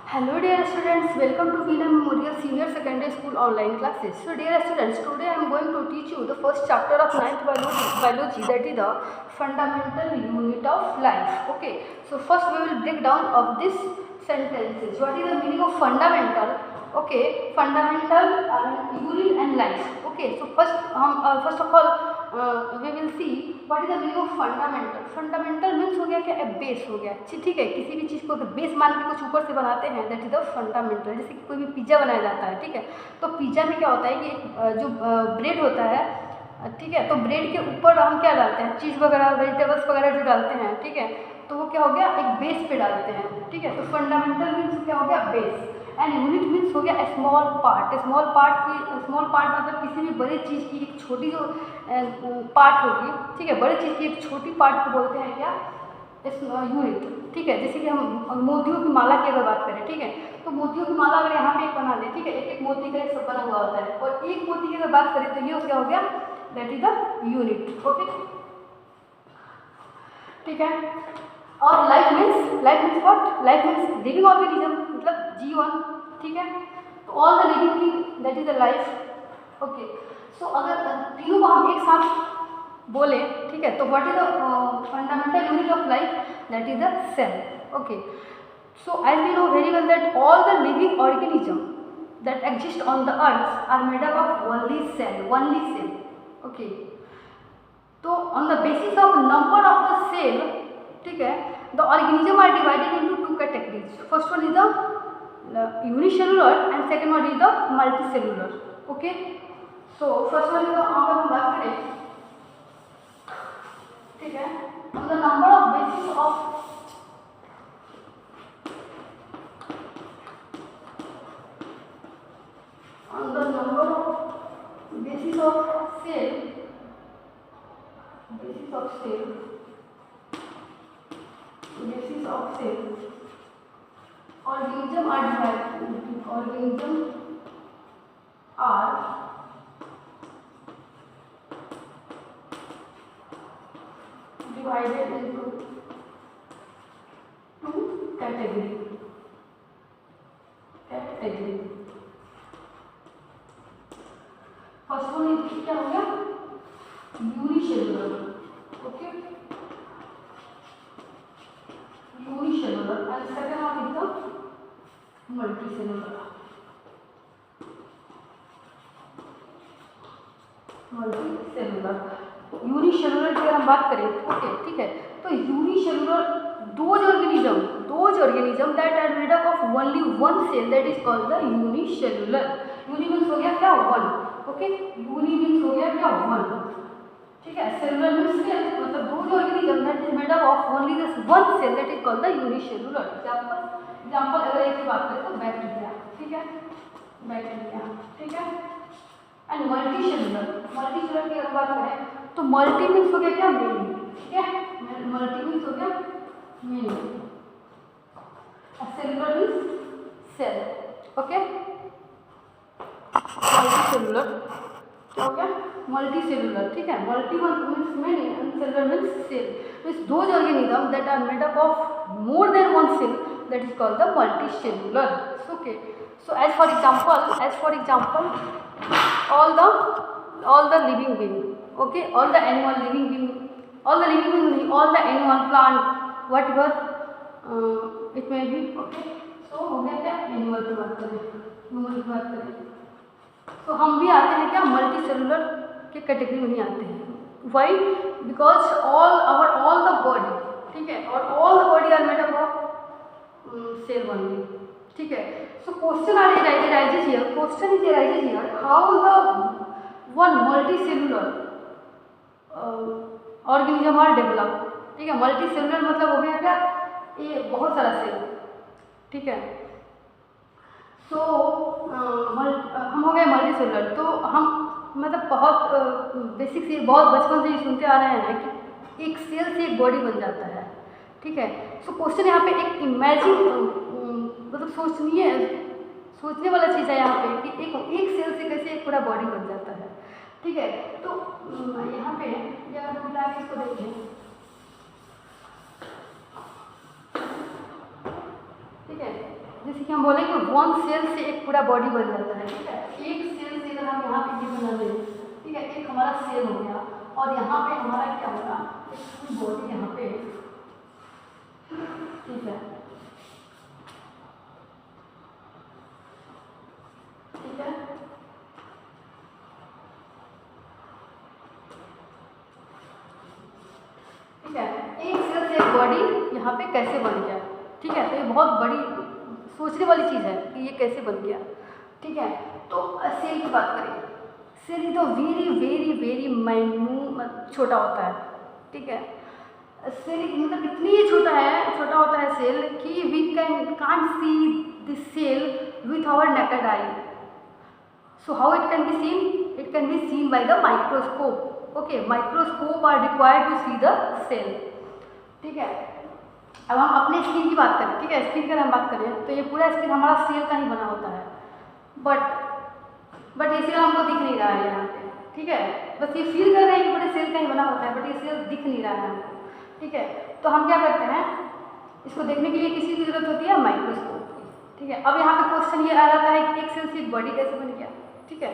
Hello dear students, welcome to Veena Memorial Senior Secondary School online classes. So dear students, today I am going to teach you the first chapter of 9th biology, that is the fundamental unit of life. Okay, so first we will break down of this sentences. What is the meaning of fundamental? Okay, fundamental unit and life. Okay, so first of all we will see what is the meaning of fundamental. Fundamental means हो गया क्या, base हो गया। ठीक है, किसी भी चीज़ को अगर बेस मान के कुछ ऊपर से बनाते हैं दैट इज द फंडामेंटल। जैसे कि कोई भी पिज्ज़ा बनाया जाता है, ठीक है, तो पिज्ज़ा में क्या होता है कि जो ब्रेड होता है, ठीक है, तो ब्रेड के ऊपर हम क्या डालते हैं, चीज़ वगैरह वेजिटेबल्स वगैरह जो डालते हैं, ठीक है, तो वो क्या हो गया, एक बेस पे डालते हैं। ठीक है, तो फंडामेंटल मीन्स क्या हो गया, बेस। एंड यूनिट मीन्स हो गया स्मॉल पार्ट। स्मॉल पार्ट मतलब किसी भी बड़ी चीज़ की एक छोटी जो पार्ट होगी, ठीक है, बड़ी चीज़ की एक छोटी पार्ट को बोलते हैं क्या, यूनिट। ठीक है, जैसे कि हम मोतियों की माला की अगर बात करें, ठीक है, तो मोतियों की माला अगर यहाँ पे एक बना दें, ठीक है, एक एक मोती का एक सब बना हुआ होता है, और एक मोती की अगर बात करें तो ये क्या हो गया, that is the unit. Okay, ठीक है। और life means what, life means living organism, मतलब जीवन। ठीक है, तो all the living thing that is the life. Okay, so अगर तीनों को हम एक साथ बोले, ठीक है, तो what is the fundamental unit of life, that is the cell. Okay, so as we know very well that all the living organism that exist on the earth are made up of only cell. Okay, तो on the basis of number of the cell, ठीक है, the organism are divided into two categories. First one is the unicellular and second one is the multicellular. Okay, so first one is the, अगर हम बात करें, ठीक है, on the number of basis of on the number of basis of cell, organism are divided into two category। First one क्या हो गया, unicellular. Okay, unicellular and second one is the multicellular. Unicellular की अगर हम बात करें, okay, ठीक है, तो unicellular those organism that are made up of only one cell, that is called the unicellular. Uni means हो गया क्या, वन। ओके, यूनि मीन्स हो गया क्या, वन। ठीक है, सेलुलर मीन्स सेल, मतलब those organism that is made up of only this one cell, that is called the unicellular. Example अगर एक की बात करें तो बैक्टीरिया, ठीक है, बैक्टीरिया, ठीक है, एंड मल्टीसेलुलर की अगर बात करें तो मल्टी मीन्स हो गया क्या, मेनी। ठीक है, मल्टी मीन्स हो गया many, cellular means cell. Okay, multicellular क्या हो गया, मल्टीसेलुलर। ठीक है, multi means many and cellular means cell. Means those organism that are made up of more than one cell, that is called the multicellular. Okay, so as for example all the living being, okay, all the animal animal plant whatever it may be। okay, so हो गया क्या, animal की बात करें, human की बात करें, तो हम भी आते हैं क्या, मल्टी सेलुलर के कैटेगरी में ही आते हैं। Why, because all the body, ठीक है, और all the body are made up of cell only. ठीक है, so question arises here, how the one multicellular organism are developed। ठीक है, मल्टीसेलुलर मतलब हो गया क्या, ये बहुत सारा सेल। ठीक है, सो हम हो गए मल्टीसेलुलर, तो हम मतलब बहुत बेसिक से, बहुत बचपन से ही सुनते आ रहे हैं कि एक सेल से एक बॉडी बन जाता है। ठीक है, सो क्वेश्चन यहाँ पे एक इमेजिन, मतलब सोचने वाला चीज़ है यहाँ पे कि एक सेल से कैसे एक पूरा बॉडी बन जाता है। ठीक है, तो यहाँ पे अगर हम मिला के इसको देखें, ठीक है, जैसे कि हम बोलेंगे वन सेल से एक पूरा बॉडी बन जाता है, ठीक है। एक सेल से अगर हम यहाँ पे ये बना लें, ठीक है, एक हमारा सेल हो गया और यहाँ पे हमारा क्या होगा, एक बॉडी यहाँ पे, ठीक है, ठीक है। ठीक है, एक सेल से एक बॉडी यहाँ पे कैसे बन गया, ठीक है। तो ये बहुत बड़ी सोचने वाली चीज़ है कि ये कैसे बन गया, ठीक है। तो सेल की बात करें, सेल तो वेरी वेरी वेरी माइन्यूट छोटा होता है, ठीक है। सेल मतलब इतनी छोटा होता है सेल कि we can't see this cell with our naked eye. So how it can be seen? It can be seen by the microscope. Okay, microscope are required to see the cell, ठीक है। अब हम अपने skin की बात करें, ठीक है। स्किन की अगर हम बात करें तो ये पूरा स्किन हमारा सेल का ही बना होता है, बट ये सेल हमको दिख नहीं रहा है यहाँ पे, ठीक है। बस ये फील कर रहे हैं कि पूरे सेल का ही बना होता है, बट ये सेल दिख नहीं रहा है हमको, ठीक है। तो हम क्या करते हैं, इसको देखने के लिए किसी की जरूरत होती है, माइक्रोस्कोप की, ठीक है। अब यहाँ पे क्वेश्चन ये आ जाता है कि एक सेल से एक बॉडी कैसे बन गया, ठीक है।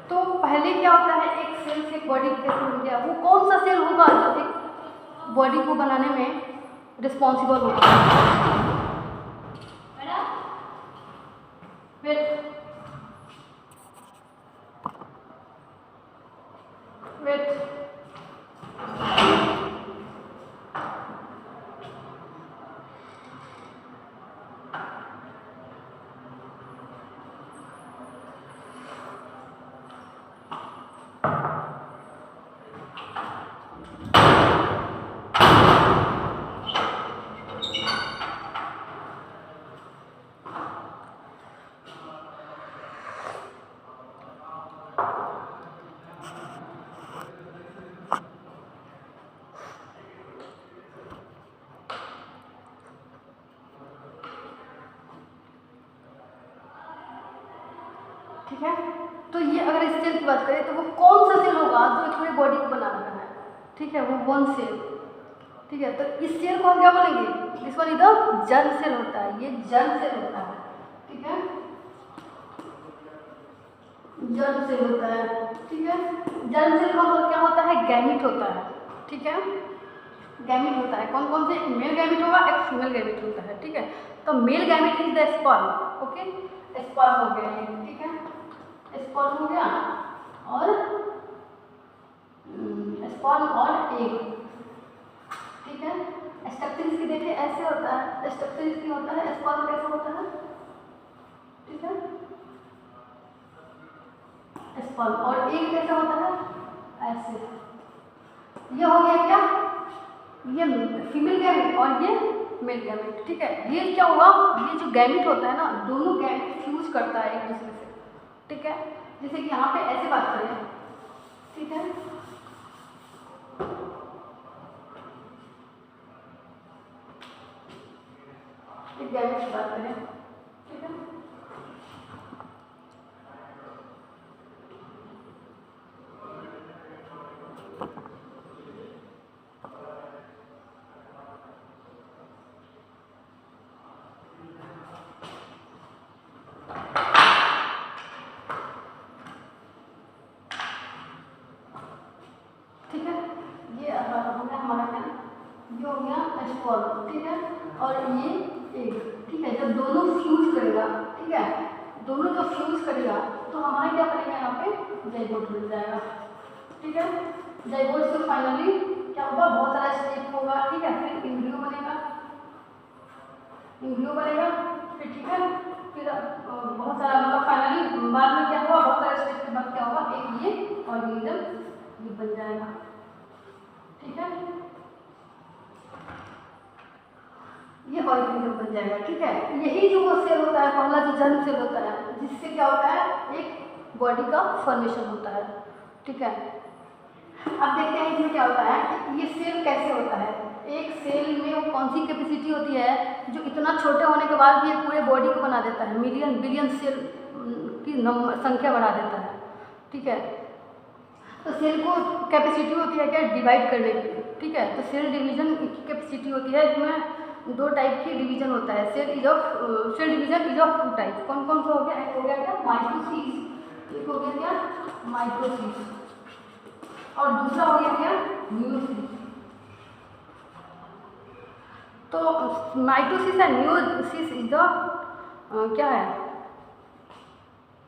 तो पहले क्या होता है, एक सेल से एक बॉडी कैसे बन गया, वो कौन सा सेल होगा जो एक बॉडी को बनाने में रिस्पॉन्सिबल होगा। वेट ठीक है। तो ये अगर इस सेल की बात करें तो वो कौन सा सेल होगा जो पूरे बॉडी को बना रहा है, ठीक है, वो वन सेल, ठीक है। तो इस सेल को हम क्या बोलेंगे, this one is the germ cell होता है, ये जर्म सेल होता है, ठीक है, जर्म सेल होता है, ठीक है। जर्म सेल का मतलब क्या होता है, गैमिट होता है, ठीक है। गैमिट होता है, कौन कौन से, मेल गैमिट होगा, एक फीमेल गैमिट होता है, ठीक है। तो male gamete is the sperm, okay, sperm हो गया ये, ठीक है, स्पर्म हो गया और स्पर्म और एग, ठीक है। स्ट्रक्चर इसकी देखिए ऐसे होता है, स्ट्रक्चर इसकी होता है, स्पर्म कैसे होता है, ठीक है, स्पर्म, और एग कैसा होता है, ऐसे। ये हो गया क्या, ये फीमेल गैमिट और ये मेल गैमिट, ठीक है। ये क्या हुआ, ये जो गैमिट होता है ना, दोनों गैमिट फ्यूज करता है एक दूसरे से, ठीक है। जैसे कि यहाँ पे ऐसे बात करें, ठीक है, एक गैमिट की बात करें, ठीक है। ठीक है, ये हमारा क्या, ये हो गया स्पर्म, ठीक है, और ये एग, ठीक है। जब दोनों फ्यूज करेगा, ठीक है, दोनों जब फ्यूज करेगा तो हमारा क्या बनेगा, यहाँ पे जाइगोट बन जाएगा, ठीक है। जाइगोट से फाइनली क्या होगा, बहुत सारा स्टेप होगा, ठीक है, फिर एम्ब्रियो बनेगा, फिर ठीक है, फिर बहुत सारा मतलब फाइनली बाद में क्या हुआ, बहुत सारे स्टेप के बाद क्या होगा, एक ये ऑर्गेनिज्म ये बन जाएगा, ठीक है, ये ऑर्गेनिज्म बन जाएगा, ठीक है। यही जो वो सेल होता है, पहला जो जर्म सेल होता है, जिससे क्या होता है, एक बॉडी का फॉर्मेशन होता है, ठीक है। अब देखते हैं इसमें क्या होता है, ये सेल कैसे होता है। एक सेल में वो कौन सी कैपेसिटी होती है जो इतना छोटे होने के बाद भी ये पूरे बॉडी को बना देता है, मिलियन बिलियन सेल की संख्या बढ़ा देता है, ठीक है। तो सेल को कैपेसिटी होती है क्या, डिवाइड करने की, ठीक है। तो सेल डिवीजन की कैपेसिटी होती है, इसमें दो टाइप की डिवीजन होता है। Cell division is of 2 type. कौन कौन सा हो गया? एक हो गया क्या? माइटोसिस। एक हो गया क्या? माइटोसिस। और दूसरा हो गया क्या? म्यूसिस। तो mitosis and meiosis is the क्या है?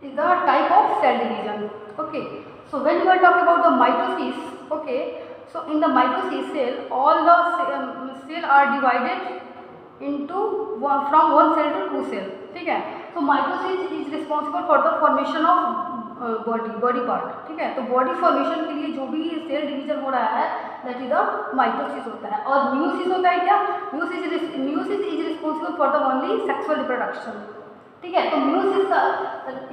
Is the type of cell division. Okay, so when we are talking about the mitosis, okay, so in the mitosis cell all the cell are divided into from one cell to two cell, ठीक है। तो mitosis is responsible for the formation of body part, ठीक है। तो body formation के लिए जो भी सेल डिवीजन हो रहा है दैट इज द माइटोसिस होता है। और म्यूसिस होता है क्या? Meiosis is responsible for the only sexual reproduction, ठीक है। तो म्यूसिस का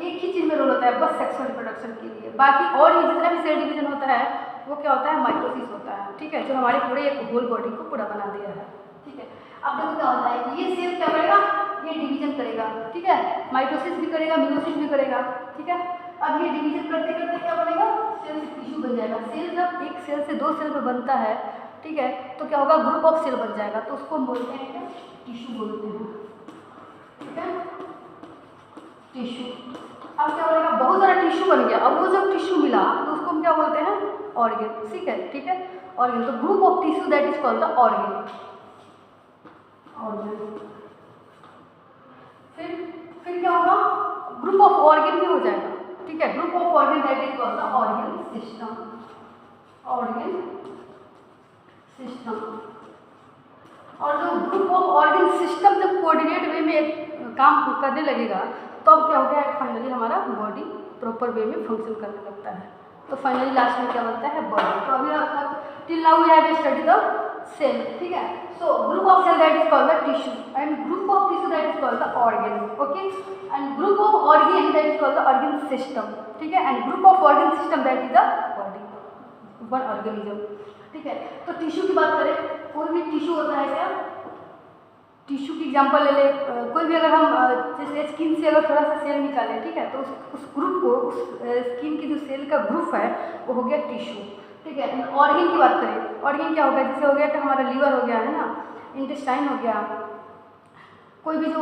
एक ही चीज़ में रोल होता है, बस सेक्सुअल रिप्रोडक्शन के लिए। बाकी और ये जितना भी सेल डिवीजन होता है वो क्या होता है? माइटोसिस होता है, ठीक है, जो हमारे पूरे एक होल बॉडी को पूरा बना दिया है, ठीक है। अब देखो क्या होता है, ये सेल क्या करेगा? ये डिवीजन करेगा, ठीक है। माइटोसिस भी करेगा, म्यूसिस भी करेगा, ठीक है। अब ये डिवीजन करते करते क्या बनेगा? सेल से टिश्यू बन जाएगा। सेल जब एक सेल से दो सेल में बनता है, ठीक है, तो क्या होगा? ग्रुप ऑफ सेल बन जाएगा, तो उसको बोलते हैं क्या? टिश्यू बोलते हैं, ठीक है, टिश्यू। अब क्या बनेगा? बहुत सारा टिश्यू बन गया। अब वो जब टिश्यू मिला तो उसको हम क्या बोलते हैं? ऑर्गन, ठीक है, ठीक है, ऑर्गन। तो group of tissue that is called the organ. फिर क्या होगा? ग्रुप ऑफ ऑर्गन भी हो जाएगा, ठीक है। Group of organ that is called the organ system. Organ system. और जो ग्रुप ऑफ ऑर्गन सिस्टम जब कोऑर्डिनेट वे में काम करने लगेगा तो अब क्या हो गया? फाइनली हमारा बॉडी प्रॉपर वे में फंक्शन करने लगता है। तो फाइनली लास्ट में क्या बनता है? बॉडी। तो अभी till now we have study the cell, ठीक है। So group of cell that is called the tissue and group of tissue that is called the organ, okay. And group of organ that is called the organ system, ठीक है। And group of organ system that is the body, one organism, ठीक है। तो tissue की बात करें, कोई भी टिश्यू होता है क्या? टिश्यू की एग्जांपल ले ले, कोई भी अगर हम जैसे स्किन से अगर थोड़ा सा सेल निकालें, ठीक है, तो उस ग्रुप को, उस स्किन की जो सेल का ग्रुप है वो हो गया टिश्यू, ठीक है। ऑर्गन की बात करें, ऑर्गन क्या हो गया? जैसे हो गया कि हमारा लीवर हो गया है ना, इंटेस्टाइन हो गया, कोई भी जो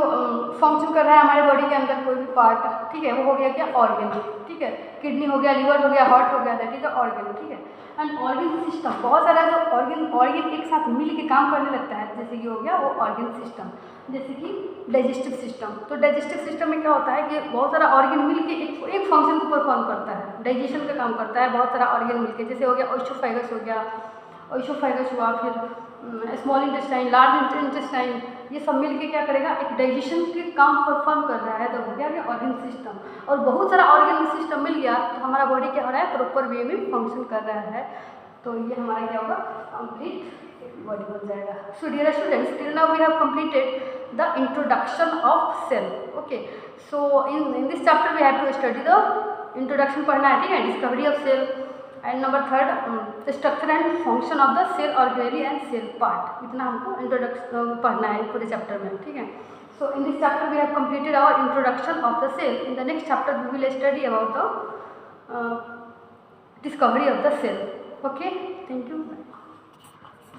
फंक्शन कर रहा है हमारे बॉडी के अंदर कोई भी पार्ट, ठीक है, वो हो गया क्या? ऑर्गन, ठीक है। किडनी हो गया, लीवर हो गया, हार्ट हो गया, दैट इज द ऑर्गन, ठीक है। एंड ऑर्गन सिस्टम, बहुत सारा जो ऑर्गन एक साथ मिल के काम करने लगता है, जैसे कि हो गया वो ऑर्गन सिस्टम। जैसे कि डाइजेस्टिव सिस्टम, तो डाइजेस्टिव सिस्टम में क्या होता है कि बहुत सारा ऑर्गन मिल के एक फंक्शन को परफॉर्म करता है, डाइजेशन का काम करता है बहुत सारा ऑर्गन मिल के। जैसे हो गया ओइसोफेगस हो गया, ओइसोफेगस हुआ, फिर स्मॉल इंटेस्टाइन, लार्ज इंटेस्टाइन, ये सब मिल के क्या करेगा? एक डाइजेशन के काम परफॉर्म कर रहा है, तो हो गया कि ऑर्गन सिस्टम। और बहुत सारा ऑर्गन सिस्टम मिल गया तो हमारा बॉडी क्या हो रहा है? प्रॉपर वे में फंक्शन कर रहा है, तो ये हमारा क्या होगा? कंप्लीट बॉडी बन जाएगा। So dear students, till now we have completed the introduction of cell, okay. So in this chapter we have to study the introduction पढ़ना है, ठीक है, discovery of cell, and number 3 structure and function of the cell organelle and cell part. इतना हमको introduction पढ़ना है पूरे chapter में, ठीक है। So in this chapter we have completed our introduction of the cell. In the next chapter we will study about the discovery of the cell, okay. Thank you.